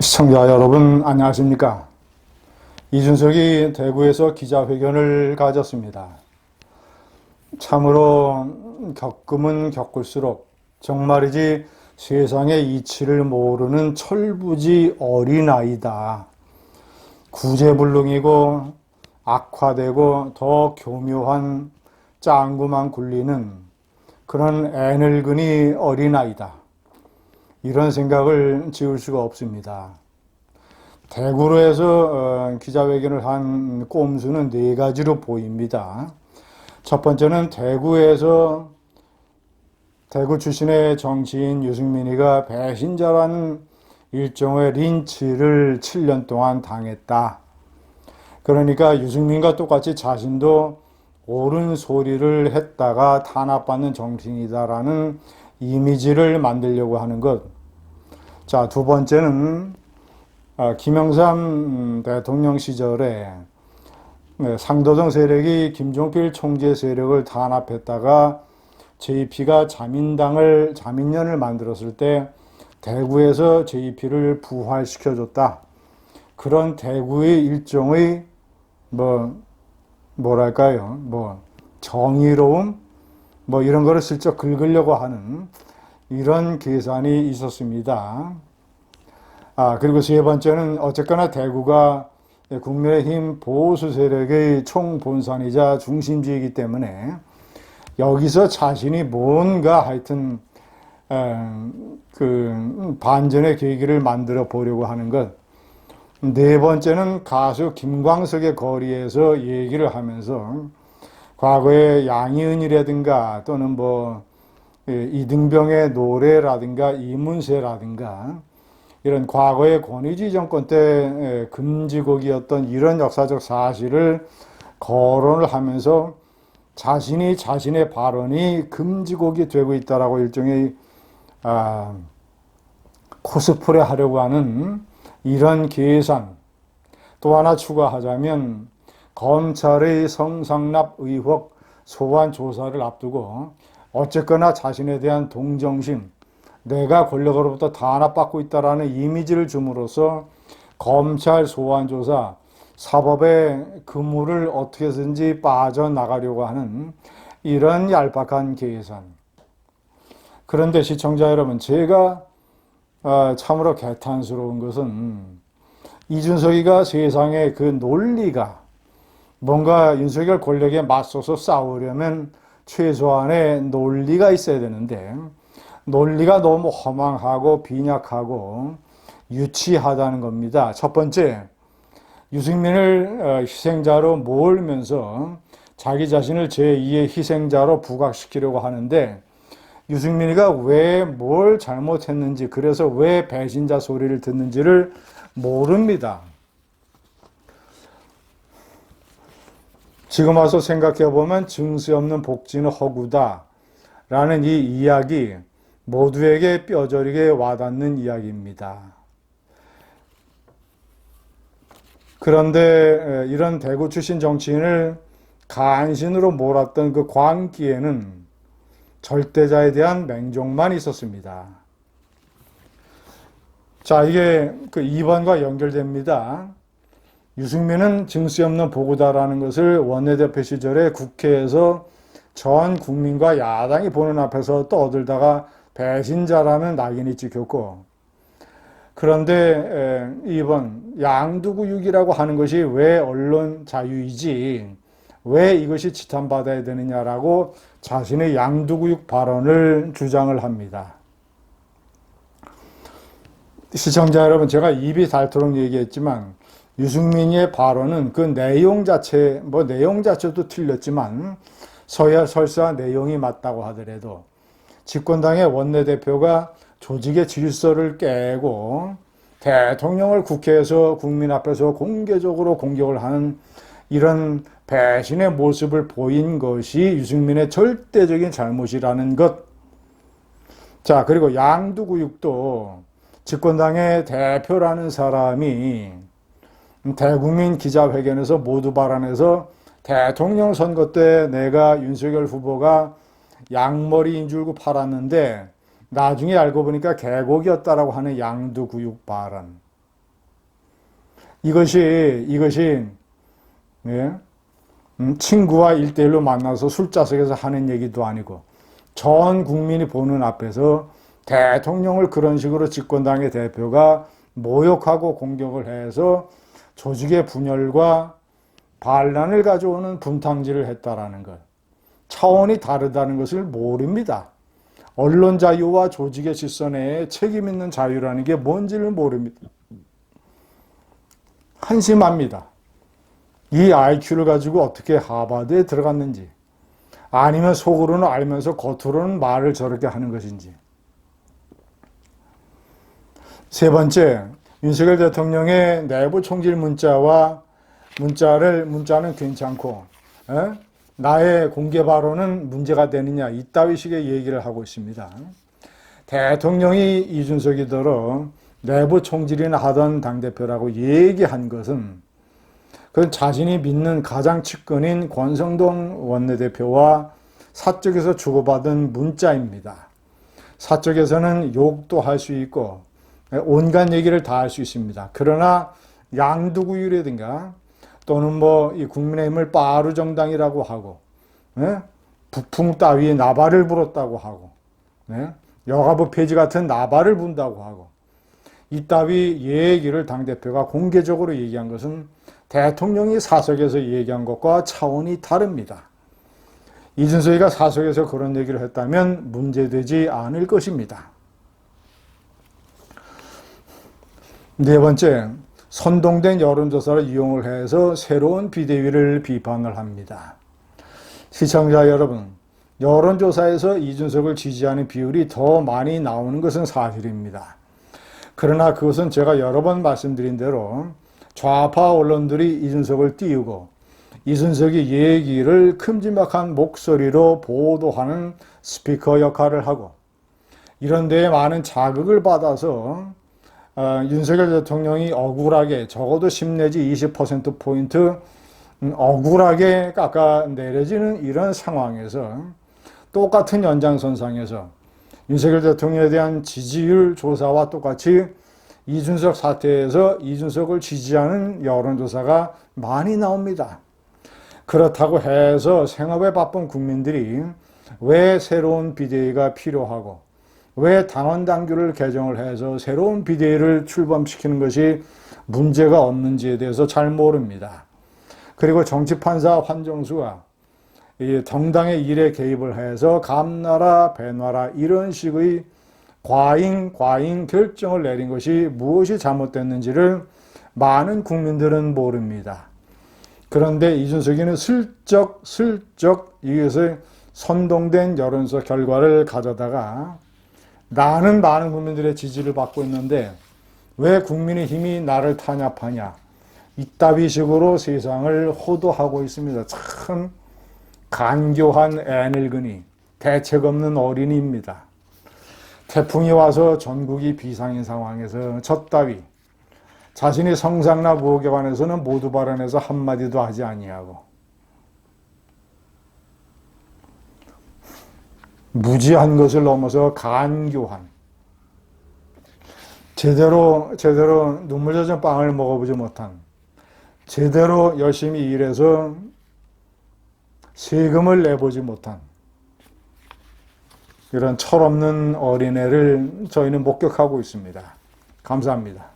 시청자 여러분 안녕하십니까? 이준석이 대구에서 기자회견을 가졌습니다. 참으로 겪으면 겪을수록 정말이지 세상의 이치를 모르는 철부지 어린아이다. 구제불능이고 악화되고 더 교묘한 짱구만 굴리는 그런 애늙은이 어린아이다. 이런 생각을 지울 수가 없습니다. 대구로 해서 기자회견을 한 꼼수는 네 가지로 보입니다. 첫 번째는 대구 출신의 정치인 유승민이가 배신자라는 일종의 린치를 7년 동안 당했다. 그러니까 유승민과 똑같이 자신도 옳은 소리를 했다가 탄압받는 정치인이다라는 이미지를 만들려고 하는 것. 자, 두 번째는 김영삼 대통령 시절에 상도동 세력이 김종필 총재 세력을 탄압했다가 JP가 자민련을 만들었을 때 대구에서 JP를 부활시켜줬다. 그런 대구의 일종의 정의로움 이런 거를 슬쩍 긁으려고 하는 이런 계산이 있었습니다. 그리고 세 번째는 어쨌거나 대구가 국민의힘 보수 세력의 총본산이자 중심지이기 때문에 여기서 자신이 뭔가 하여튼 반전의 계기를 만들어 보려고 하는 것. 네 번째는 가수 김광석의 거리에서 얘기를 하면서 과거에 양희은이라든가 또는 이등병의 노래라든가 이문세라든가 이런 과거의 권위주의 정권 때 금지곡이었던 이런 역사적 사실을 거론을 하면서 자신의 발언이 금지곡이 되고 있다라고 일종의 코스프레 하려고 하는 이런 계산. 또 하나 추가하자면 검찰의 성상납 의혹 소환 조사를 앞두고 어쨌거나 자신에 대한 동정심, 내가 권력으로부터 탄압받고 있다라는 이미지를 줌으로써 검찰 소환 조사, 사법의 그물을 어떻게든지 빠져나가려고 하는 이런 얄팍한 계산. 그런데 시청자 여러분, 제가 참으로 개탄스러운 것은 이준석이가 세상에 그 논리가 뭔가 윤석열 권력에 맞서서 싸우려면 최소한의 논리가 있어야 되는데 논리가 너무 허망하고 빈약하고 유치하다는 겁니다. 첫 번째, 유승민을 희생자로 몰면서 자기 자신을 제2의 희생자로 부각시키려고 하는데 유승민이가 왜 뭘 잘못했는지, 그래서 왜 배신자 소리를 듣는지를 모릅니다. 지금 와서 생각해보면 증세 없는 복지는 허구다 라는 이 이야기 모두에게 뼈저리게 와닿는 이야기입니다. 그런데 이런 대구 출신 정치인을 간신으로 몰았던 그 광기에는 절대자에 대한 맹종만 있었습니다. 자, 이게 그 2번과 연결됩니다. 유승민은 증세 없는 보고다라는 것을 원내대표 시절에 국회에서 전 국민과 야당이 보는 앞에서 떠들다가 배신자라는 낙인이 찍혔고, 그런데 2번 양두구육이라고 하는 것이 왜 언론 자유이지 왜 이것이 지탄받아야 되느냐라고 자신의 양두구육 발언을 주장을 합니다. 시청자 여러분, 제가 입이 닳도록 얘기했지만 유승민의 발언은 그 내용 자체도 틀렸지만 설사 내용이 맞다고 하더라도 집권당의 원내대표가 조직의 질서를 깨고 대통령을 국회에서 국민 앞에서 공개적으로 공격을 하는 이런 배신의 모습을 보인 것이 유승민의 절대적인 잘못이라는 것. 자, 그리고 양두구육도 집권당의 대표라는 사람이 대국민 기자회견에서 모두 발언해서 대통령 선거 때 내가 윤석열 후보가 양머리인 줄 알고 팔았는데 나중에 알고 보니까 계곡이었다라고 하는 양두구육 발언. 이것이 예? 친구와 1대1로 만나서 술자석에서 하는 얘기도 아니고 전 국민이 보는 앞에서 대통령을 그런 식으로 집권당의 대표가 모욕하고 공격을 해서 조직의 분열과 반란을 가져오는 분탕질을 했다라는 것. 차원이 다르다는 것을 모릅니다. 언론 자유와 조직의 질서 내에 책임 있는 자유라는 게 뭔지를 모릅니다. 한심합니다. 이 IQ를 가지고 어떻게 하버드에 들어갔는지, 아니면 속으로는 알면서 겉으로는 말을 저렇게 하는 것인지. 세 번째, 윤석열 대통령의 내부 총질 문자는 괜찮고, 나의 공개 발언은 문제가 되느냐, 이따위 식의 얘기를 하고 있습니다. 대통령이 이준석이더러 내부 총질이나 하던 당대표라고 얘기한 것은 그건 자신이 믿는 가장 측근인 권성동 원내대표와 사적에서 주고받은 문자입니다. 사적에서는 욕도 할 수 있고 온갖 얘기를 다 할 수 있습니다. 그러나 양두구유라든가 또는 이 국민의힘을 빠루정당이라고 하고 부풍 따위에 나발을 불었다고 하고 여가부 폐지 같은 나발을 분다고 하고 이따위 얘기를 당대표가 공개적으로 얘기한 것은 대통령이 사석에서 얘기한 것과 차원이 다릅니다. 이준석이가 사석에서 그런 얘기를 했다면 문제되지 않을 것입니다. 네 번째, 선동된 여론조사를 이용을 해서 새로운 비대위를 비판을 합니다. 시청자 여러분, 여론조사에서 이준석을 지지하는 비율이 더 많이 나오는 것은 사실입니다. 그러나 그것은 제가 여러 번 말씀드린 대로 좌파 언론들이 이준석을 띄우고 이준석이 얘기를 큼지막한 목소리로 보도하는 스피커 역할을 하고 이런 데에 많은 자극을 받아서 윤석열 대통령이 억울하게 적어도 10 내지 20%포인트 억울하게 깎아내려지는 이런 상황에서 똑같은 연장선상에서 윤석열 대통령에 대한 지지율 조사와 똑같이 이준석 사태에서 이준석을 지지하는 여론조사가 많이 나옵니다. 그렇다고 해서 생업에 바쁜 국민들이 왜 새로운 비대위가 필요하고 왜 당원당규를 개정을 해서 새로운 비대위를 출범시키는 것이 문제가 없는지에 대해서 잘 모릅니다. 그리고 정치판사 환정수가 정당의 일에 개입을 해서 감나라 배나라 이런 식의 과잉 결정을 내린 것이 무엇이 잘못됐는지를 많은 국민들은 모릅니다. 그런데 이준석이는 슬쩍 이것을 선동된 여론조사 결과를 가져다가 나는 많은 국민들의 지지를 받고 있는데 왜 국민의힘이 나를 탄압하냐, 이따위 식으로 세상을 호도하고 있습니다. 참 간교한 애늙은이, 대책 없는 어린이입니다. 태풍이 와서 전국이 비상인 상황에서 저따위 자신이 성상납 의혹에 관해서는 모두 발언해서 한마디도 하지 아니하고 무지한 것을 넘어서 간교한 제대로 눈물 젖은 빵을 먹어보지 못한 제대로 열심히 일해서 세금을 내보지 못한 이런 철없는 어린애를 저희는 목격하고 있습니다. 감사합니다.